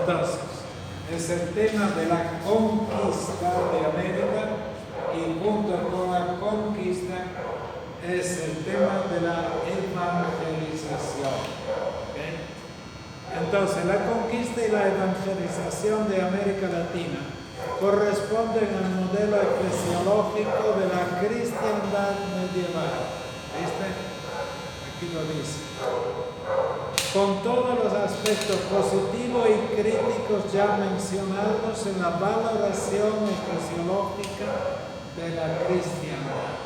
Entonces, es el tema de la conquista de América y junto con la conquista es el tema de la evangelización. ¿Okay? Entonces, la conquista y la evangelización de América Latina corresponden al modelo eclesiológico de la cristiandad medieval. ¿Viste? Aquí lo dice. Con todos los aspectos positivos y críticos ya mencionados en la valoración eclesiológica de la cristiandad.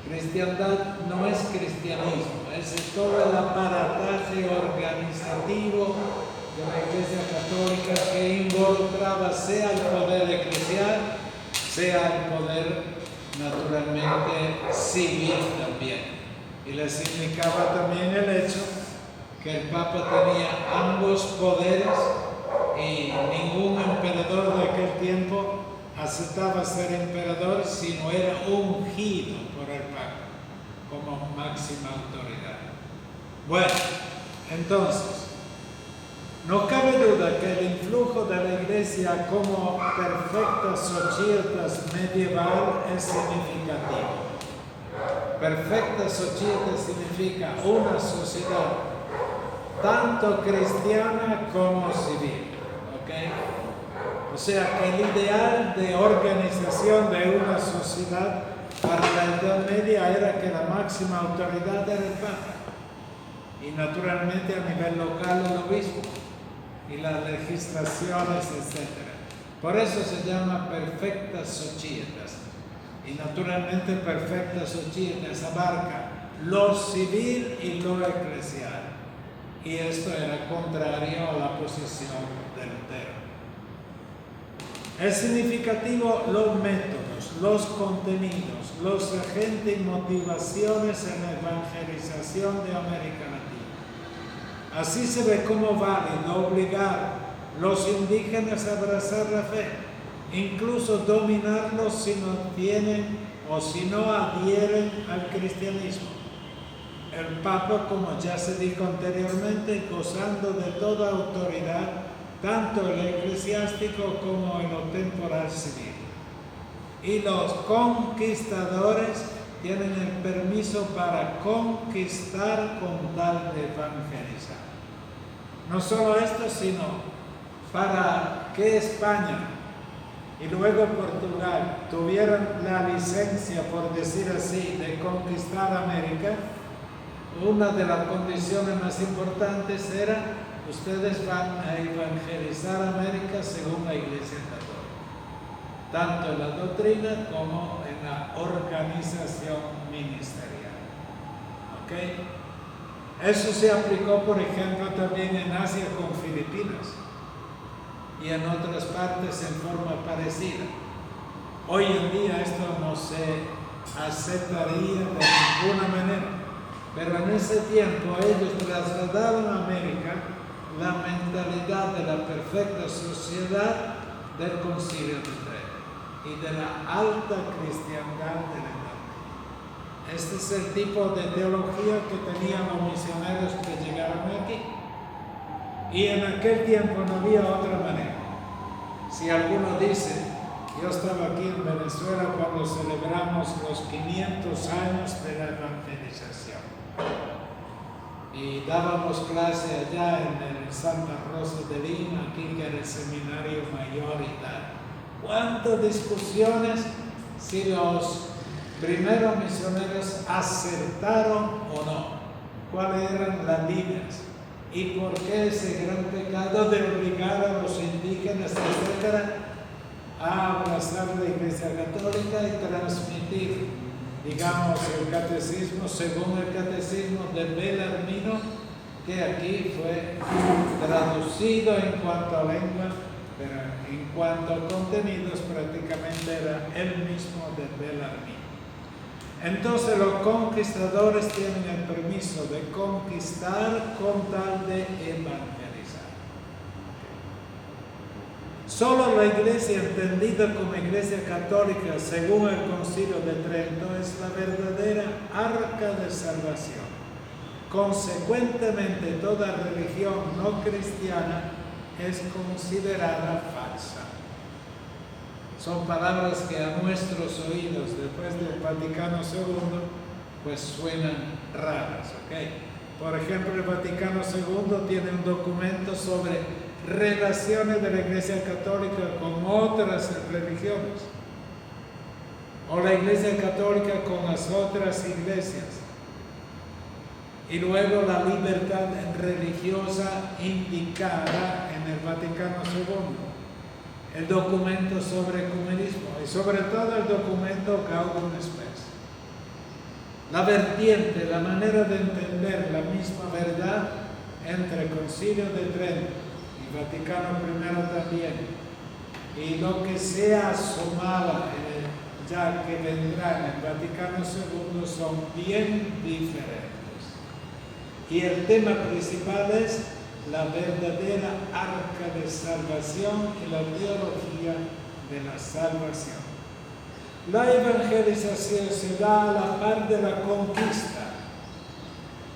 Cristiandad no es cristianismo, es todo el aparataje organizativo de la Iglesia Católica que involucraba sea el poder eclesial, sea el poder naturalmente civil también. Y le significaba también el hecho que el Papa tenía ambos poderes y ningún emperador de aquel tiempo aceptaba ser emperador si no era ungido por el Papa como máxima autoridad. Bueno, entonces, no cabe duda que el influjo de la Iglesia como perfecta societas medieval es significativo. Perfecta sociedad significa una sociedad tanto cristiana como civil. ¿Okay? O sea que el ideal de organización de una sociedad para la Edad Media era que la máxima autoridad era el Papa. Y naturalmente a nivel local el obispo y las legislaciones, etc. Por eso se llama perfectas societas. Y naturalmente perfectas societas abarca lo civil y lo eclesial. Y esto era contrario a la posición de Lutero. Es significativo los métodos, los contenidos, los agentes y motivaciones en la evangelización de América Latina. Así se ve como válido obligar a los indígenas a abrazar la fe, incluso dominarlos si no tienen o si no adhieren al cristianismo. El Papa, como ya se dijo anteriormente, gozando de toda autoridad, tanto el eclesiástico como en lo temporal civil. Y los conquistadores tienen el permiso para conquistar con tal de evangelizar. No solo esto, sino para que España y luego Portugal tuvieran la licencia, por decir así, de conquistar América. Una de las condiciones más importantes era: ustedes van a evangelizar América según la Iglesia Católica, tanto en la doctrina como en la organización ministerial. ¿Ok? Eso se aplicó, por ejemplo, también en Asia con Filipinas y en otras partes en forma parecida. Hoy en día esto no se aceptaría de ninguna manera. Pero en ese tiempo ellos trasladaron a América la mentalidad de la perfecta sociedad del Concilio de Trento y de la alta cristiandad de la Edad Media. Este es el tipo de teología que tenían los misioneros que llegaron aquí. Y en aquel tiempo no había otra manera. Si alguno dice: yo estaba aquí en Venezuela cuando celebramos los 500 años de la evangelización. Y dábamos clase allá en el Santa Rosa de Lima, aquí que era el seminario mayor y tal. ¿Cuántas discusiones si los primeros misioneros acertaron o no? ¿Cuáles eran las líneas? ¿Y por qué ese gran pecado de obligar a los indígenas, etcétera, a abrazar la Iglesia Católica y transmitir, digamos, el catecismo según el catecismo de Bellarmino, que aquí fue traducido en cuanto a lengua, pero en cuanto a contenidos prácticamente era el mismo de Bellarmino. Entonces los conquistadores tienen el permiso de conquistar con tal de evangelizar. Solo la Iglesia, entendida como Iglesia Católica según el Concilio de Trento, es la verdadera arca de salvación. Consecuentemente, toda religión no cristiana es considerada falsa. Son palabras que a nuestros oídos, después del Vaticano II, pues suenan raras, ¿ok? Por ejemplo, el Vaticano II tiene un documento sobre relaciones de la Iglesia Católica con otras religiones, o la Iglesia Católica con las otras iglesias. Y luego la libertad religiosa indicada en el Vaticano II, el documento sobre ecumenismo y sobre todo el documento Gaudium et Spes. La vertiente, la manera de entender la misma verdad entre el Concilio de Trento y Vaticano I también, y lo que se asomaba ya que vendrá en el Vaticano II son bien diferentes. Y el tema principal es la verdadera arca de salvación y la teología de la salvación. La evangelización se da a la par de la conquista.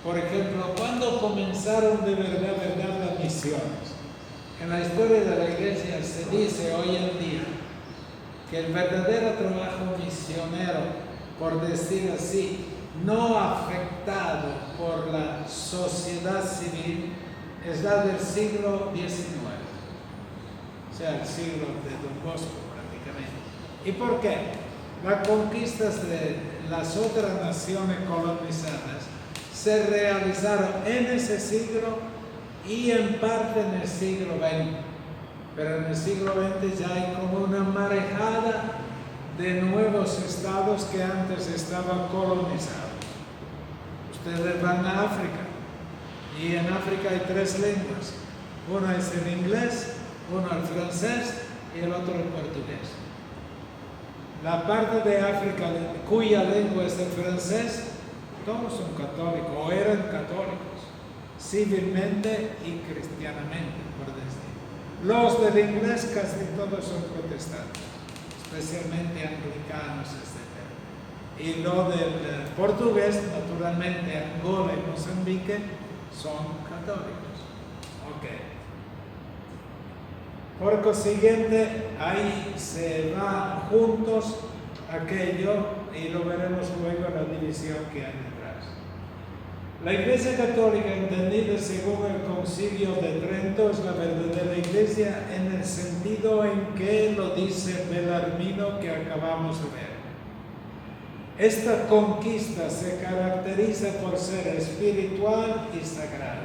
Por ejemplo, ¿cuándo comenzaron de verdad las misiones? En la historia de la Iglesia se dice hoy en día que el verdadero trabajo misionero, por decir así, no afectado por la sociedad civil, es la del siglo XIX, o sea, el siglo de Don Bosco prácticamente. ¿Y por qué? Las conquistas de las otras naciones colonizadas se realizaron en ese siglo y en parte en el siglo XX. Pero en el siglo XX ya hay como una marejada de nuevos estados que antes estaban colonizados. Ustedes van a África y en África hay 3 lenguas. Una es el inglés, uno el francés y el otro el portugués. La parte de África cuya lengua es el francés, todos son católicos o eran católicos, civilmente y cristianamente, por decir. Los del inglés casi todos son protestantes, especialmente anglicanos, etc. Y lo del portugués, naturalmente, Angola y Mozambique, son católicos. Ok. Por consiguiente, ahí se va juntos aquello, y lo veremos luego en la división que hay detrás. La Iglesia Católica, entendida según el Concilio de Trento, es la verdadera Iglesia en el sentido en que lo dice Bellarmino que acabamos de ver. Esta conquista se caracteriza por ser espiritual y sagrada.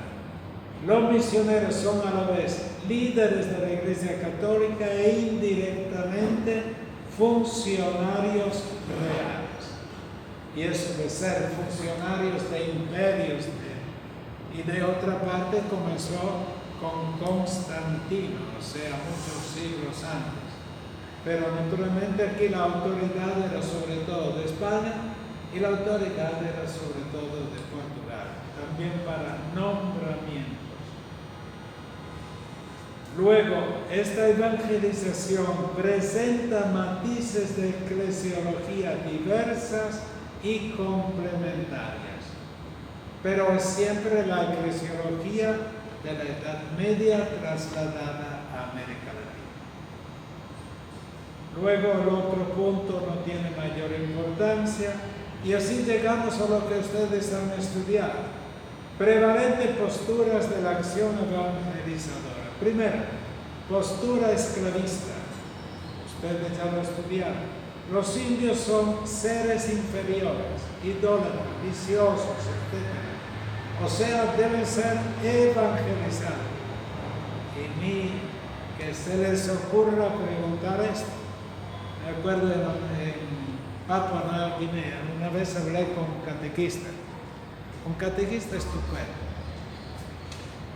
Los misioneros son a la vez líderes de la Iglesia Católica e indirectamente funcionarios reales. Y eso de ser funcionarios de imperios y de otra parte comenzó con Constantino, o sea, muchos siglos antes. Pero naturalmente aquí la autoridad era sobre todo de España y la autoridad era sobre todo de Portugal, también para nombramientos. Luego, esta evangelización presenta matices de eclesiología diversas y complementarias, pero es siempre la eclesiología de la Edad Media trasladada a América Latina. Luego el otro punto no tiene mayor importancia y así llegamos a lo que ustedes han estudiado. Prevalentes posturas de la acción evangelizadora. Primero, postura esclavista. Ustedes ya lo estudiaron. Los indios son seres inferiores, idólatras, viciosos, etc. O sea, deben ser evangelizados. Y ni que se les ocurra preguntar esto. Me acuerdo en Papua Nueva Guinea, una vez hablé con un catequista estupendo.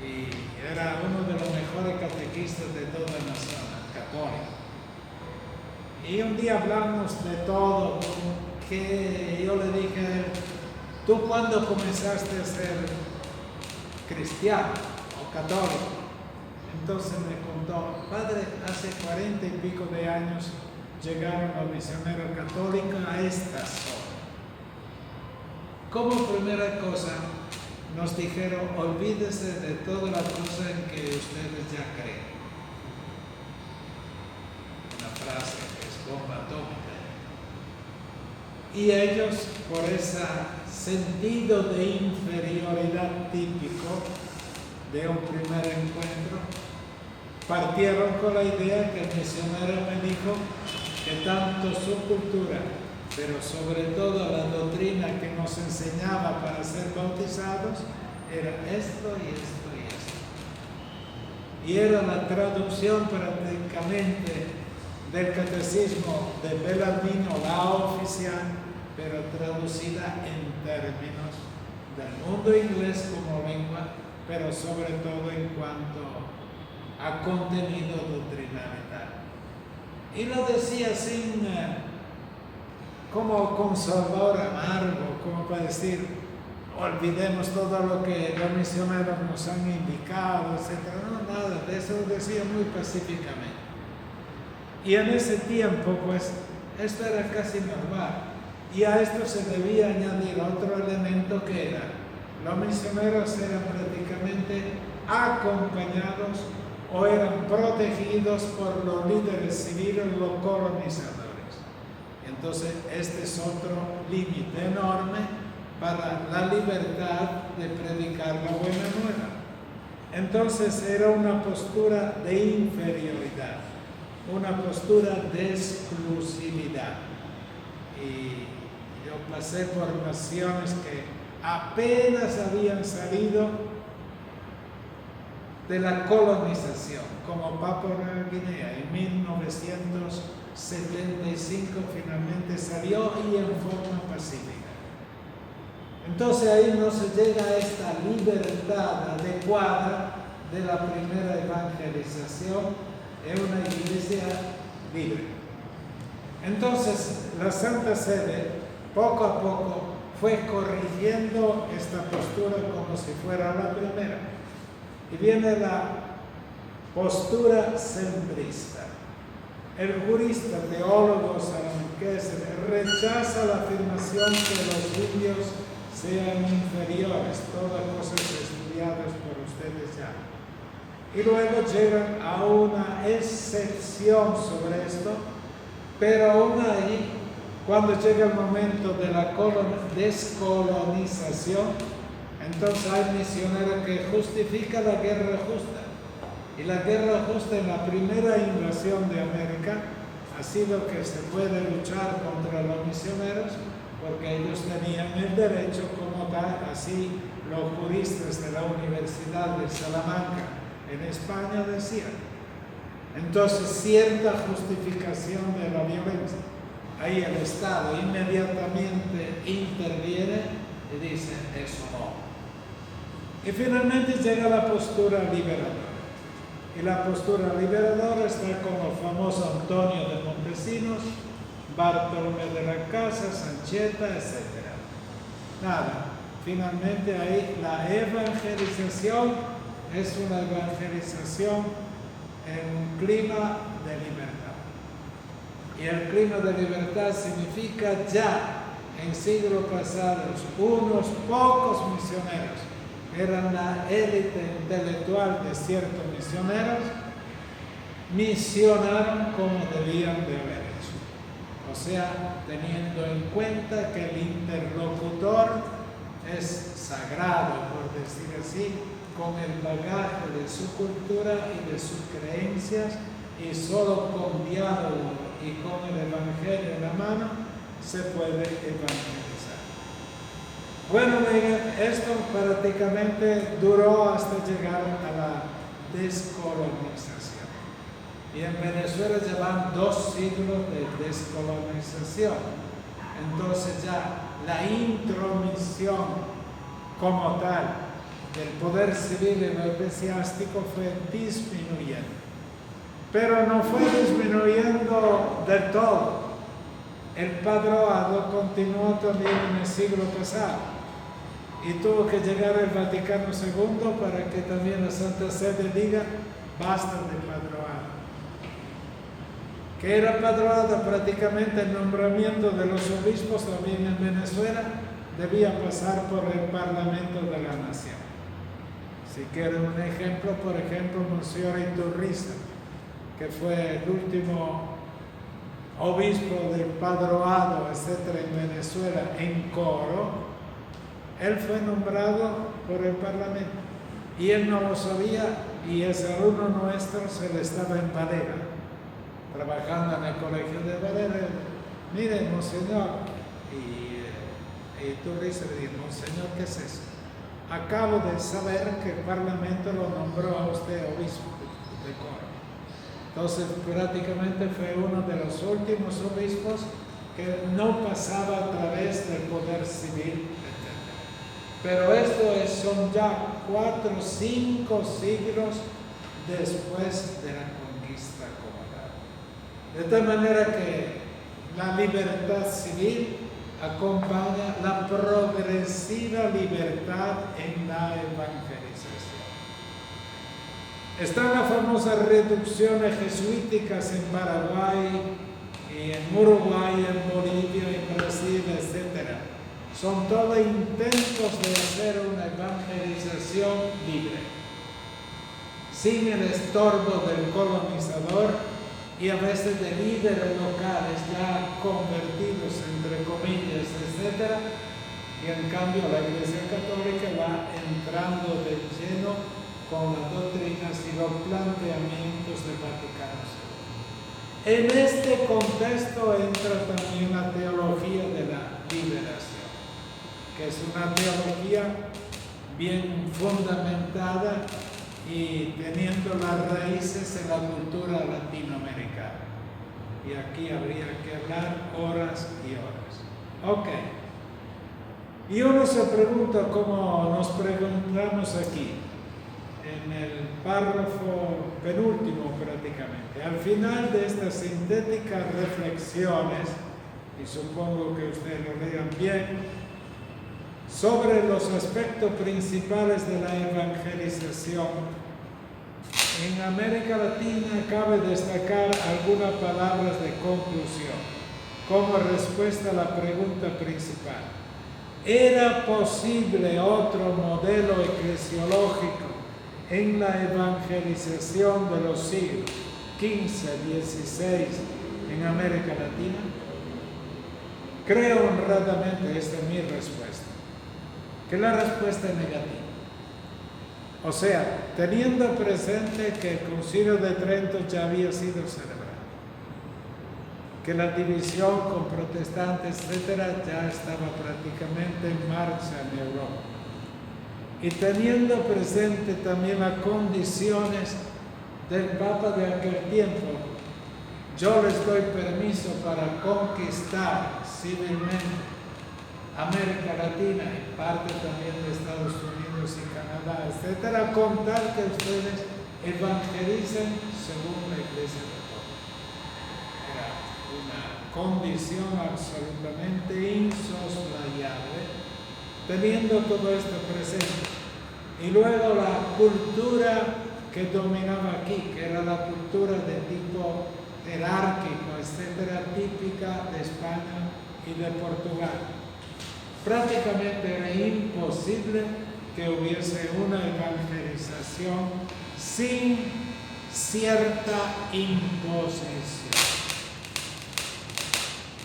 Y era uno de los mejores catequistas de toda la zona, católico. Y un día hablamos de todo, que yo le dije a él, ¿tú cuándo comenzaste a ser cristiano o católico? Entonces me contó, padre, hace 40 y pico de años llegaron los misioneros católicos a esta zona. Como primera cosa, nos dijeron, olvídese de toda la cosa en que ustedes ya creen. Una frase que es bomba atómica. Y ellos, por ese sentido de inferioridad típico de un primer encuentro, partieron con la idea que el misionero me dijo que tanto su cultura, pero sobre todo la doctrina que nos enseñaba para ser bautizados, era esto y esto y esto. Y era la traducción prácticamente del catecismo de Bellarmino, la oficial, pero traducida en términos del mundo inglés como lengua, pero sobre todo en cuanto a contenido doctrinal y tal. Y lo decía sin como consolador amargo, como para decir, olvidemos todo lo que los misioneros nos han indicado, etc. No, nada, de eso lo decía muy pacíficamente. Y en ese tiempo, pues, esto era casi normal. Y a esto se debía añadir otro elemento que era, los misioneros eran prácticamente acompañados o eran protegidos por los líderes civiles, los colonizadores. Entonces, este es otro límite enorme para la libertad de predicar la buena nueva. Entonces, era una postura de inferioridad, una postura de exclusividad. Y yo pasé por naciones que apenas habían salido de la colonización, como Papua Nueva Guinea. En 1975 finalmente salió y en forma pacífica. Entonces ahí no se llega a esta libertad adecuada de la primera evangelización en una iglesia libre. Entonces la Santa Sede poco a poco fue corrigiendo esta postura como si fuera la primera. Y viene la postura centrista. El jurista, teólogo salamanquense rechaza la afirmación que los indios sean inferiores, todas cosas estudiadas por ustedes ya. Y luego llegan a una excepción sobre esto, pero aún ahí, cuando llega el momento de la descolonización, entonces hay misioneros que justifican la guerra justa. Y la guerra justa en la primera invasión de América ha sido que se puede luchar contra los misioneros porque ellos tenían el derecho como tal, así los juristas de la Universidad de Salamanca en España decían. Entonces, cierta justificación de la violencia. Ahí el Estado inmediatamente interviene y dice, eso no. Y finalmente llega la postura liberadora. Y la postura liberadora está con el famoso Antonio de Montesinos, Bartolomé de la Casa, Sancheta, etc. Nada, finalmente ahí la evangelización es una evangelización en un clima de libertad. Y el clima de libertad significa ya en siglos pasados unos pocos misioneros eran la élite intelectual de ciertos misioneros, misionaron como debían de haber hecho. O sea, teniendo en cuenta que el interlocutor es sagrado, por decir así, con el bagaje de su cultura y de sus creencias, y solo con diálogo y con el Evangelio en la mano se puede evangelizar. Bueno, esto prácticamente duró hasta llegar a la descolonización. Y en Venezuela llevan 2 siglos de descolonización. Entonces ya la intromisión como tal del poder civil y lo eclesiástico fue disminuyendo. Pero no fue disminuyendo del todo. El padroado continuó también en el siglo pasado. Y tuvo que llegar el Vaticano II para que también la Santa Sede diga, basta del padroado. Que era padroado prácticamente el nombramiento de los obispos también en Venezuela, debía pasar por el Parlamento de la Nación. Si quieren un ejemplo, por ejemplo, Monseñor Iturriza, que fue el último obispo del Padroado, etcétera, en Venezuela, en Coro, él fue nombrado por el Parlamento y él no lo sabía, y ese alumno nuestro se le estaba en Valera, trabajando en el colegio de Valera. Mire, Monseñor, y Iturriza le dijo: Monseñor, ¿qué es eso? Acabo de saber que el Parlamento lo nombró a usted obispo de Coro. Entonces, prácticamente fue uno de los últimos obispos que no pasaba a través del poder civil, etc. Pero esto son ya 4 o 5 siglos después de la conquista como tal. De tal manera que la libertad civil acompaña la progresiva libertad en la evangelización. Están las famosas reducciones jesuíticas en Paraguay, y en Uruguay, en Bolivia, en Brasil, etc. Son todos intentos de hacer una evangelización libre, sin el estorbo del colonizador y a veces de líderes locales ya convertidos, entre comillas, etc. Y en cambio la Iglesia Católica va entrando de lleno con las doctrinas y los planteamientos del Vaticano II. En este contexto entra también la teología de la liberación, que es una teología bien fundamentada y teniendo las raíces en la cultura latinoamericana. Y aquí habría que hablar horas y horas. Ok. Y uno se pregunta, como nos preguntamos aquí, en el párrafo penúltimo prácticamente, al final de estas sintéticas reflexiones, y supongo que ustedes lo lean bien, sobre los aspectos principales de la evangelización, en América Latina cabe destacar algunas palabras de conclusión como respuesta a la pregunta principal. ¿Era posible otro modelo eclesiológico en la evangelización de los siglos XV, XVI en América Latina? Creo honradamente, esta es mi respuesta, que la respuesta es negativa. O sea, teniendo presente que el Concilio de Trento ya había sido celebrado, que la división con protestantes, etcétera, ya estaba prácticamente en marcha en Europa, y teniendo presente también las condiciones del Papa de aquel tiempo, yo les doy permiso para conquistar civilmente América Latina y parte también de Estados Unidos y Canadá, etcétera, con tal que ustedes evangelicen según la Iglesia Católica. Era una condición absolutamente insoslayable, teniendo todo esto presente. Y luego la cultura que dominaba aquí, que era la cultura de tipo jerárquico, etcétera, típica de España y de Portugal. Prácticamente era imposible que hubiese una evangelización sin cierta imposición.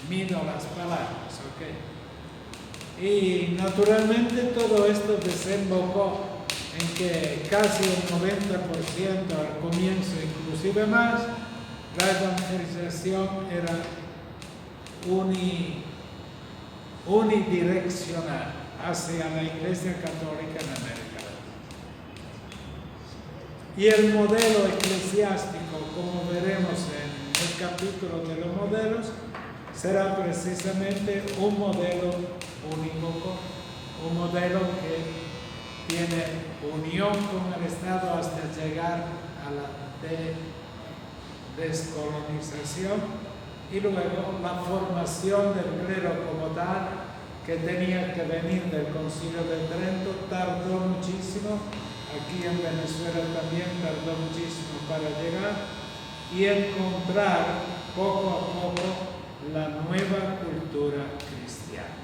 Mido las palabras, ¿ok? Y naturalmente todo esto desembocó en que casi el 90% al comienzo, inclusive más, la evangelización era unidireccional hacia la Iglesia Católica en América Latina. Y el modelo eclesiástico, como veremos en el capítulo de los modelos, será precisamente un modelo unívoco, un modelo que tiene unión con el Estado hasta llegar a la descolonización, y luego la formación del clero como tal, que tenía que venir del Concilio de Trento, tardó muchísimo. Aquí en Venezuela también tardó muchísimo para llegar y encontrar poco a poco la nueva cultura cristiana.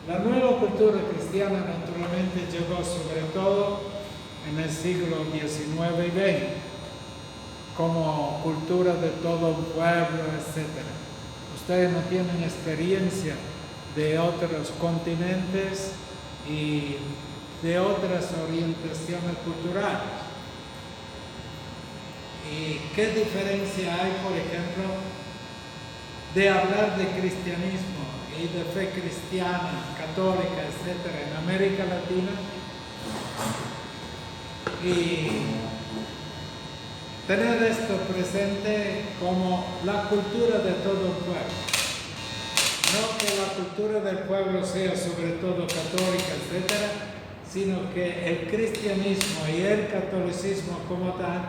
La nueva cultura cristiana naturalmente llegó sobre todo en el siglo XIX y XX, como cultura de todo un pueblo, etc. Ustedes no tienen experiencia de otros continentes y de otras orientaciones culturales. ¿Y qué diferencia hay, por ejemplo, de hablar de cristianismo y de fe cristiana, católica, etcétera, en América Latina y tener esto presente como la cultura de todo el pueblo? No que la cultura del pueblo sea sobre todo católica, etcétera, sino que el cristianismo y el catolicismo como tal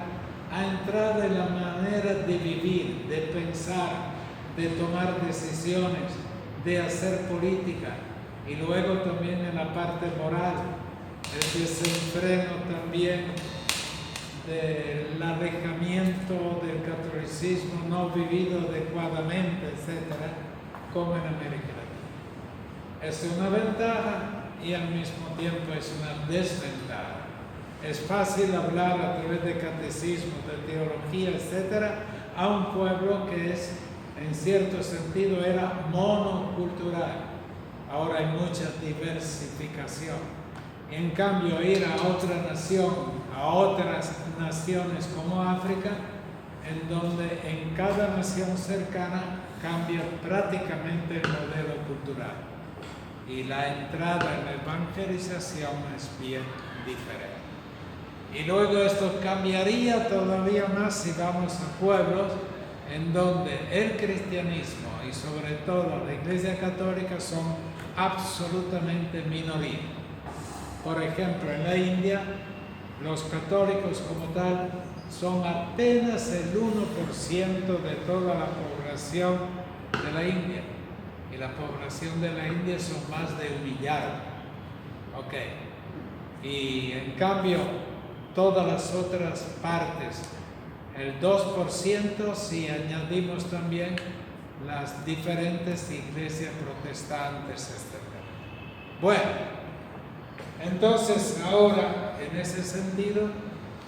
ha entrado en la manera de vivir, de pensar, de tomar decisiones, de hacer política y luego también en la parte moral, el desenfreno también del alejamiento del catolicismo no vivido adecuadamente, etcétera, como en América Latina. Es una ventaja y al mismo tiempo es una desventaja. Es fácil hablar a través de catecismo, de teología, etcétera, a un pueblo que es, en cierto sentido, era monocultural. Ahora hay mucha diversificación. En cambio, ir a otra nación, a otras naciones como África, en donde en cada nación cercana cambia prácticamente el modelo cultural. Y la entrada en la evangelización es bien diferente. Y luego esto cambiaría todavía más si vamos a pueblos en donde el cristianismo y sobre todo la Iglesia Católica son absolutamente minoría. Por ejemplo, en la India, los católicos como tal son apenas el 1% de toda la población de la India. Y la población de la India son más de 1 millón. Y en cambio, todas las otras partes, el 2% si añadimos también las diferentes iglesias protestantes, etc. Bueno, entonces ahora, en ese sentido,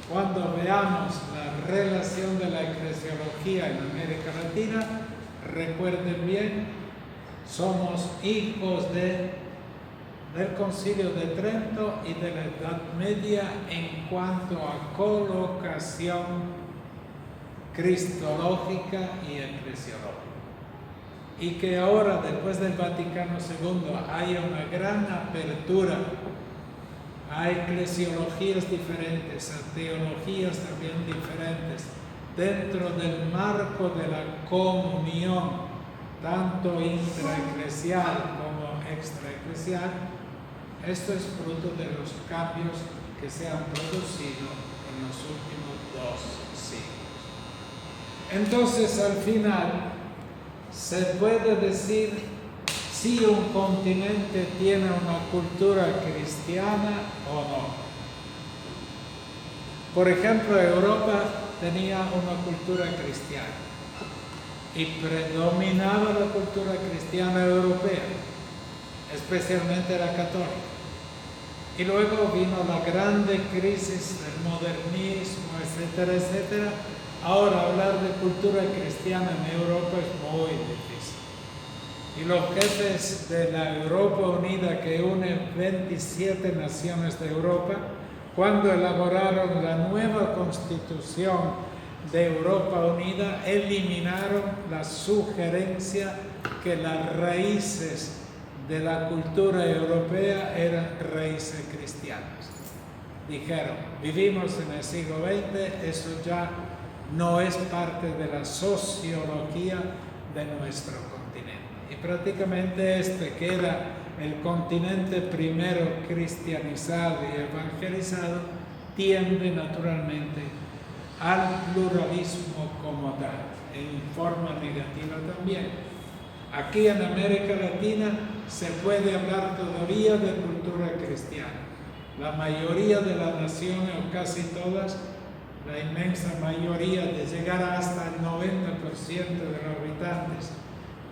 cuando veamos la relación de la eclesiología en América Latina, recuerden bien, somos hijos del Concilio de Trento y de la Edad Media en cuanto a colocación cristológica y eclesiológica. Y que ahora, después del Vaticano II, haya una gran apertura a eclesiologías diferentes, a teologías también diferentes, dentro del marco de la comunión, tanto intraeclesial como extraeclesial. Esto es fruto de los cambios que se han producido en los últimos 2 siglos. Entonces, al final, se puede decir si un continente tiene una cultura cristiana o no. Por ejemplo, Europa tenía una cultura cristiana y predominaba la cultura cristiana europea, especialmente la católica. Y luego vino la grande crisis del modernismo, etcétera, etcétera. Ahora hablar de cultura cristiana en Europa es muy difícil. Y los jefes de la Europa Unida, que une 27 naciones de Europa, cuando elaboraron la nueva constitución de Europa Unida, eliminaron la sugerencia que las raíces de la cultura europea eran raíces cristianas. Dijeron, vivimos en el siglo XX, eso ya no es parte de la sociología de nuestro continente. Y prácticamente que era el continente primero cristianizado y evangelizado, tiende naturalmente al pluralismo como tal, en forma negativa también. Aquí en América Latina se puede hablar todavía de cultura cristiana. La mayoría de las naciones, o casi todas, la inmensa mayoría, de llegar hasta el 90% de los habitantes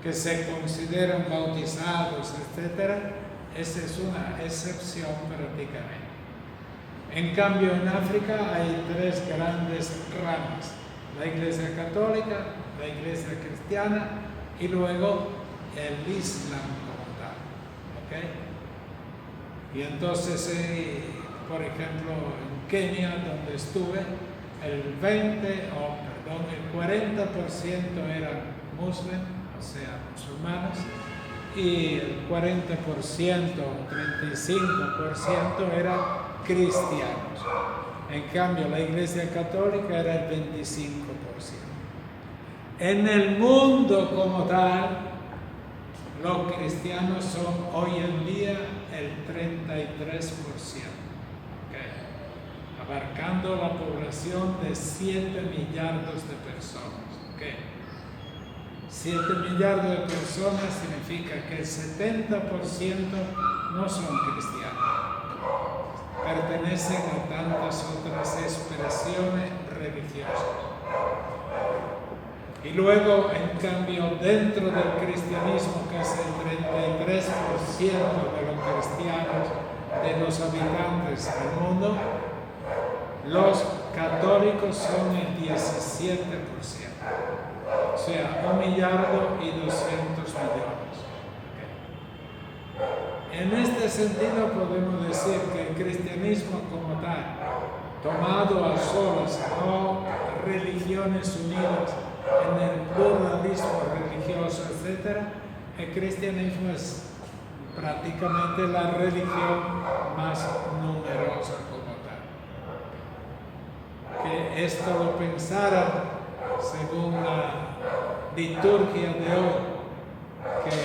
que se consideran bautizados, etc., esa es una excepción prácticamente. En cambio, en África hay tres grandes ramas: la Iglesia Católica, la Iglesia Cristiana y luego el Islam como tal. ¿Okay? Y entonces, por ejemplo, en Kenia, donde estuve, el 40% eran musulmanes, o sea, musulmanes, y el 40% o 35% eran cristianos. En cambio, la Iglesia Católica era el 25%. En el mundo como tal, los cristianos son hoy en día el 33%, ¿okay? Abarcando la población de 7 millardos de personas. ¿Okay? 7 millardos de personas significa que el 70% no son cristianos, pertenecen a tantas otras expresiones religiosas. Y luego, en cambio, dentro del cristianismo, que es el 33% de los cristianos, de los habitantes del mundo, los católicos son el 17%. O sea, 1,2 millardos. Okay. En este sentido podemos decir que el cristianismo como tal, tomado a solas, no religiones unidas, en el pluralismo religioso, etc., el cristianismo es prácticamente la religión más numerosa como tal. Que esto lo pensaran, según la liturgia de hoy, que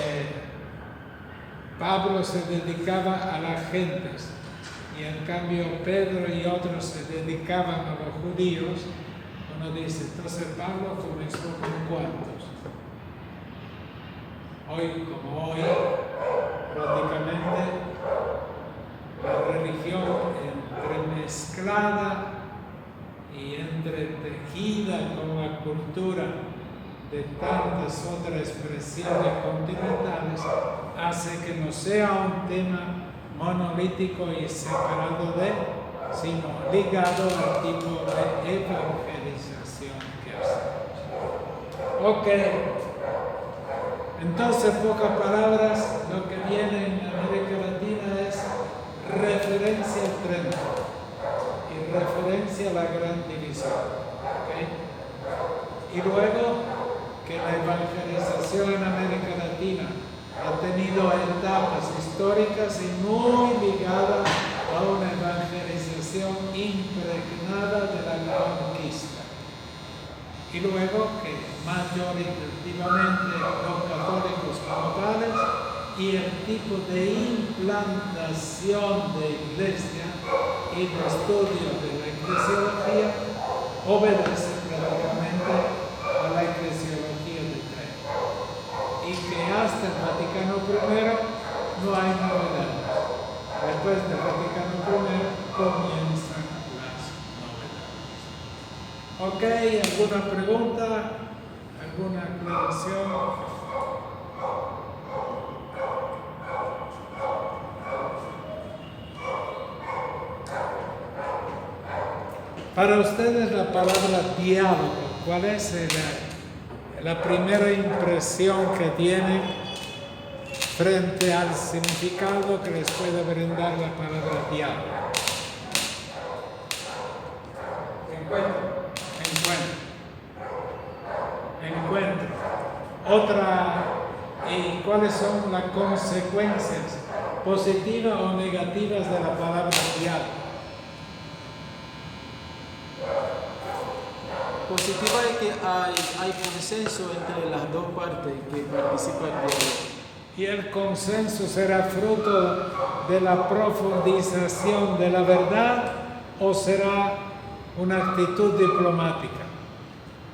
Pablo se dedicaba a las gentes y en cambio Pedro y otros se dedicaban a los judíos. Uno dice, entonces Pablo comenzó con ¿cuántos? Hoy como hoy, prácticamente la religión entremezclada y entretejida con la cultura de tantas otras expresiones continentales hace que no sea un tema monolítico y separado de, sino ligado al tipo de evangelización que hacemos. Ok, entonces, pocas palabras, lo que viene en América Latina es referencia al Trento y referencia a la Gran División. ¿Okay? Y luego que la evangelización en América Latina ha tenido etapas históricas y muy ligada a una evangelización impregnada de la conquista. Y luego que mayoritativamente los católicos como tales y el tipo de implantación de iglesia y de estudio de la eclesiología obedece prácticamente a la eclesiología de Trento. Y que hasta el Vaticano I no hay novedades. Después del Vaticano I comienzan las novedades. Ok, ¿alguna pregunta? ¿Alguna aclaración? Para ustedes la palabra diálogo, ¿cuál es la primera impresión que tienen frente al significado que les puede brindar la palabra diálogo? Encuentro. Otra, ¿y cuáles son las consecuencias positivas o negativas de la palabra diálogo? Positiva es que hay consenso entre las dos partes que participan del diálogo. Y el consenso será fruto de la profundización de la verdad o será una actitud diplomática.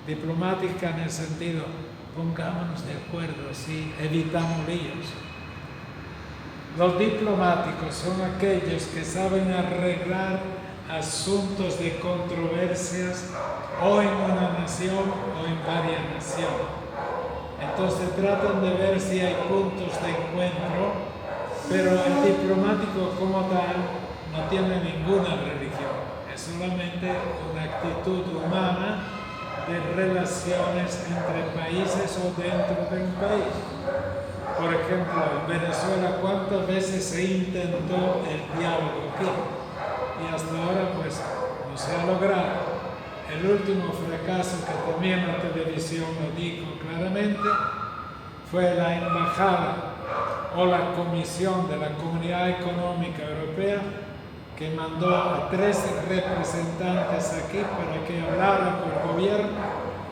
Diplomática en el sentido, pongámonos de acuerdo, así evitamos líos. Los diplomáticos son aquellos que saben arreglar asuntos de controversias o en una nación o en varias naciones. Entonces tratan de ver si hay puntos de encuentro, pero el diplomático como tal no tiene ninguna religión. solamente una actitud humana de relaciones entre países o dentro de un país. Por ejemplo, en Venezuela, ¿cuántas veces se intentó el diálogo aquí? Y hasta ahora, pues, no se ha logrado. El último fracaso que también la televisión lo dijo claramente fue la embajada o la comisión de la Comunidad Económica Europea que mandó a 13 representantes aquí para que hablaran con el gobierno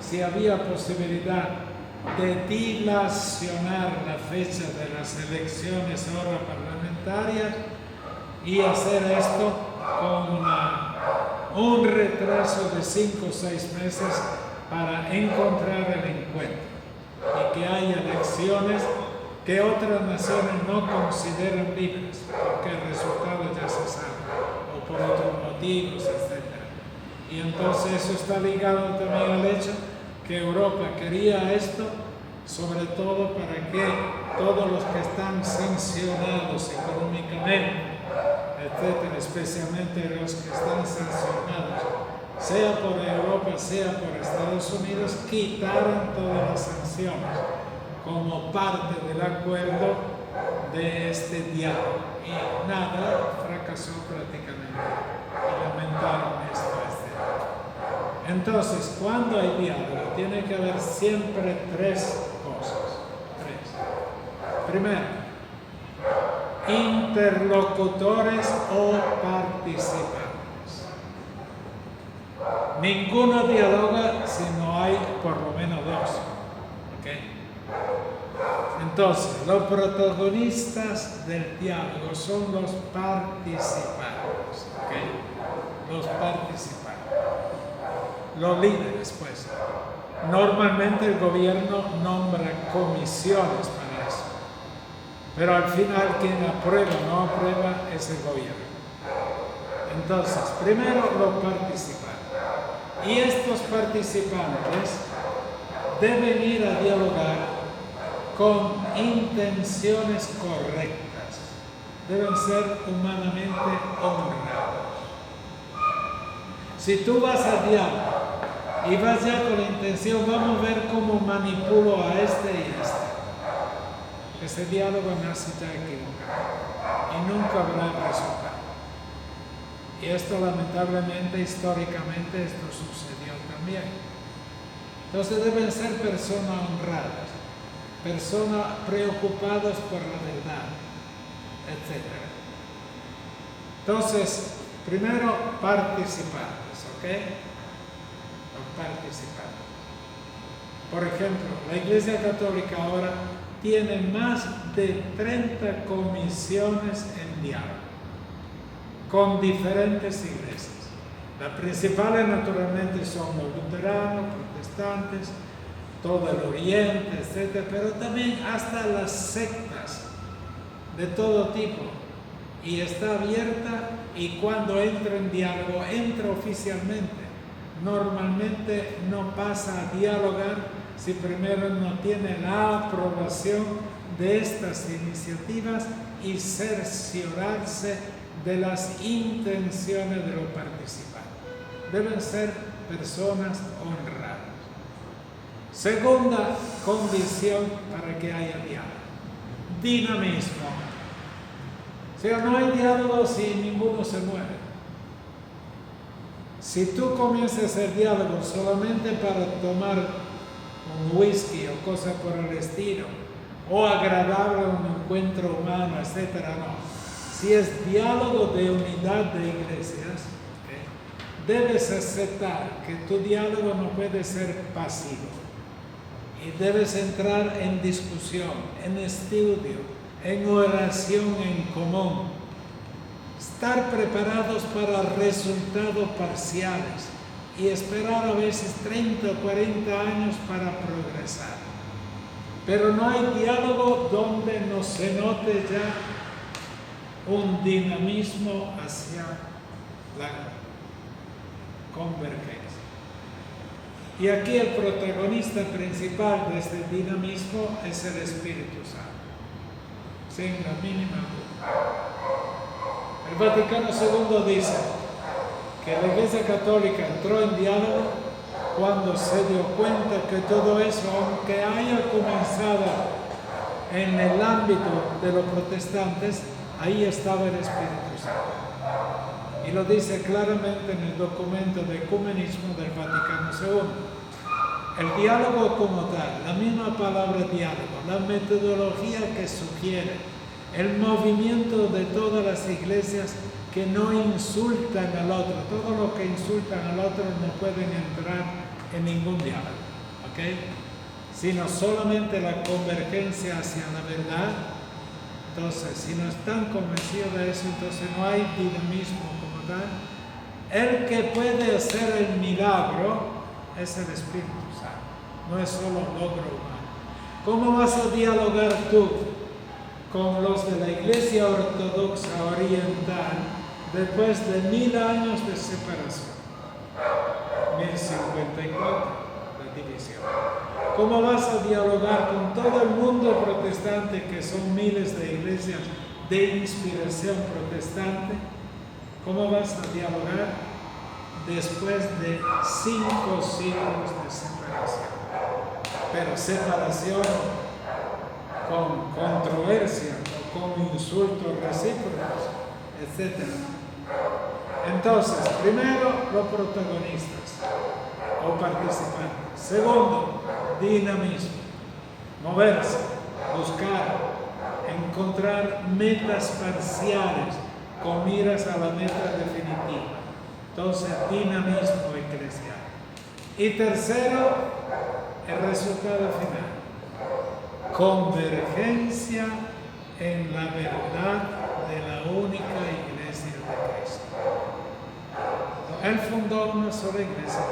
si había posibilidad de dilacionar la fecha de las elecciones ahora parlamentarias y hacer esto con un retraso de 5 o 6 meses para encontrar el encuentro y que haya elecciones que otras naciones no consideran libres porque el resultado ya se sabe o por otros motivos, etc. Y entonces eso está ligado también al hecho que Europa quería esto sobre todo para que todos los que están sancionados económicamente, etcétera, especialmente los que están sancionados, sea por Europa, sea por Estados Unidos, quitaran todas las sanciones como parte del acuerdo de este diálogo. Y nada, fracasó prácticamente. Y lamentaron esto. Entonces, cuando hay diálogo, tiene que haber siempre 3 cosas. 3. Primero, interlocutores o participantes. Ninguno dialoga si no hay por lo menos 2. ¿Okay? Entonces, los protagonistas del diálogo son los participantes. ¿Okay? Los participantes. Los líderes, pues. Normalmente el gobierno nombra comisiones para eso. Pero al final quien aprueba o no aprueba es el gobierno. Entonces, primero los participantes. Y estos participantes deben ir a dialogar con intenciones correctas. Deben ser humanamente honrados. Si tú vas a diálogo y vas ya con la intención, vamos a ver cómo manipulo a este y a este. Ese diálogo nace ya equivocado y nunca habrá resultado. Y esto lamentablemente, históricamente, esto sucedió también. Entonces deben ser personas honradas, personas preocupadas por la verdad, etc. Entonces, primero, participantes, ¿ok? Los participantes. Por ejemplo, la Iglesia Católica ahora tiene más de 30 comisiones en diálogo con diferentes iglesias. Las principales naturalmente son los luteranos, protestantes, todo el Oriente, etc. Pero también hasta las sectas de todo tipo. Y está abierta y cuando entra en diálogo, entra oficialmente. Normalmente no pasa a dialogar si primero no tiene la aprobación de estas iniciativas y cerciorarse de las intenciones de los participantes. Deben ser personas honradas. Segunda condición para que haya diálogo: dinamismo. O sea, no hay diálogo si ninguno se mueve. Si tú comienzas a hacer diálogo solamente para tomar un whisky o cosas por el estilo, o agradable un encuentro humano, etc., no. Si es diálogo de unidad de iglesias, debes aceptar que tu diálogo no puede ser pasivo. Y debes entrar en discusión, en estudio, en oración en común. Estar preparados para resultados parciales y esperar a veces 30 o 40 años para progresar. Pero no hay diálogo donde no se note ya un dinamismo hacia la convergencia. Y aquí el protagonista principal de este dinamismo es el Espíritu Santo, sin la mínima duda. El Vaticano II dice que la Iglesia Católica entró en diálogo cuando se dio cuenta que todo eso, aunque haya comenzado en el ámbito de los protestantes, ahí estaba el Espíritu Santo. Y lo dice claramente en el documento de ecumenismo del Vaticano II. El diálogo como tal, la misma palabra diálogo, la metodología que sugiere, el movimiento de todas las iglesias que no insultan al otro, todo lo que insultan al otro no pueden entrar en ningún diálogo, ¿ok? Sino solamente la convergencia hacia la verdad. Entonces, si no están convencidos de eso, entonces no hay dinamismo como tal. El que puede hacer el milagro es el Espíritu Santo, no es solo un logro humano. ¿Cómo vas a dialogar tú con los de la Iglesia Ortodoxa Oriental después de 1000 años de separación? 1054, la división. ¿Cómo vas a dialogar con todo el mundo protestante, que son miles de iglesias de inspiración protestante? ¿Cómo vas a dialogar después de 5 siglos de separación? Pero separación con controversia, con insultos recíprocos, etc. Entonces, primero, los protagonistas o participantes. Segundo, dinamismo, moverse, buscar, encontrar metas parciales con miras a la meta definitiva. Entonces, dinamismo eclesial. Y tercero, el resultado final. Convergencia en la verdad de la única iglesia de Cristo. Él fundó una sola iglesia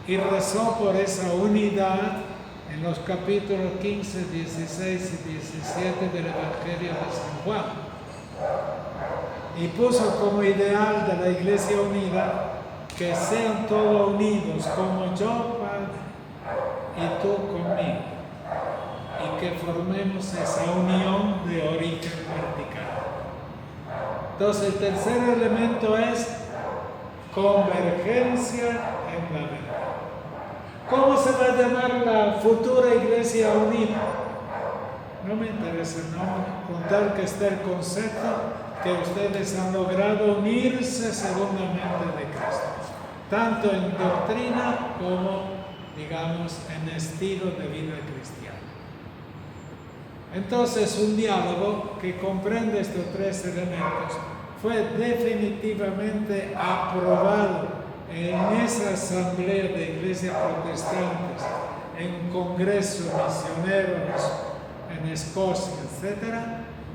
y rezó por esa unidad en los capítulos 15, 16 y 17 del Evangelio de San Juan. Y puso como ideal de la iglesia unida que sean todos unidos como yo, Padre, y tú conmigo, y que formemos esa unión de origen vertical. Entonces, el tercer elemento es convergencia en la verdad. ¿Cómo se va a llamar la futura iglesia unida? No me interesa el nombre, con tal que esté el concepto que ustedes han logrado unirse segundamente de Cristo, tanto en doctrina como, digamos, en estilo de vida cristiana. Entonces, un diálogo que comprende estos tres elementos fue definitivamente aprobado en esa asamblea de iglesias protestantes, en congresos misioneros en Escocia, etc.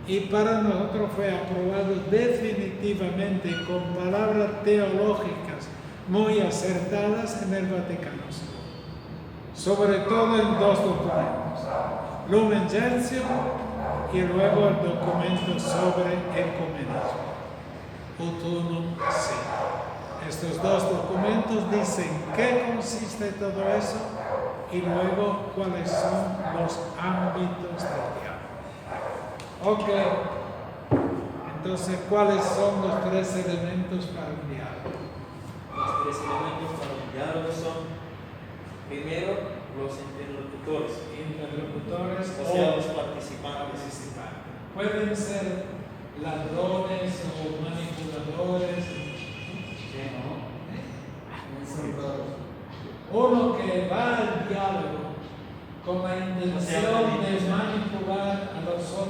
Y para nosotros fue aprobado definitivamente con palabras teológicas muy acertadas en el Vaticano II. Sobre todo en 2 documentos, Lumen Gentium y luego el documento sobre ecumenismo, Ut Unum Sit. Estos 2 documentos dicen qué consiste todo eso y luego cuáles son los ámbitos del diálogo. Ok, entonces, ¿cuáles son los 3 elementos para un diálogo? Los 3 elementos para un diálogo son, primero, los interlocutores. Interlocutores O sea, los participantes. Pueden ser ladrones o manipuladores. Uno que va al diálogo con la intención de manipular a los otros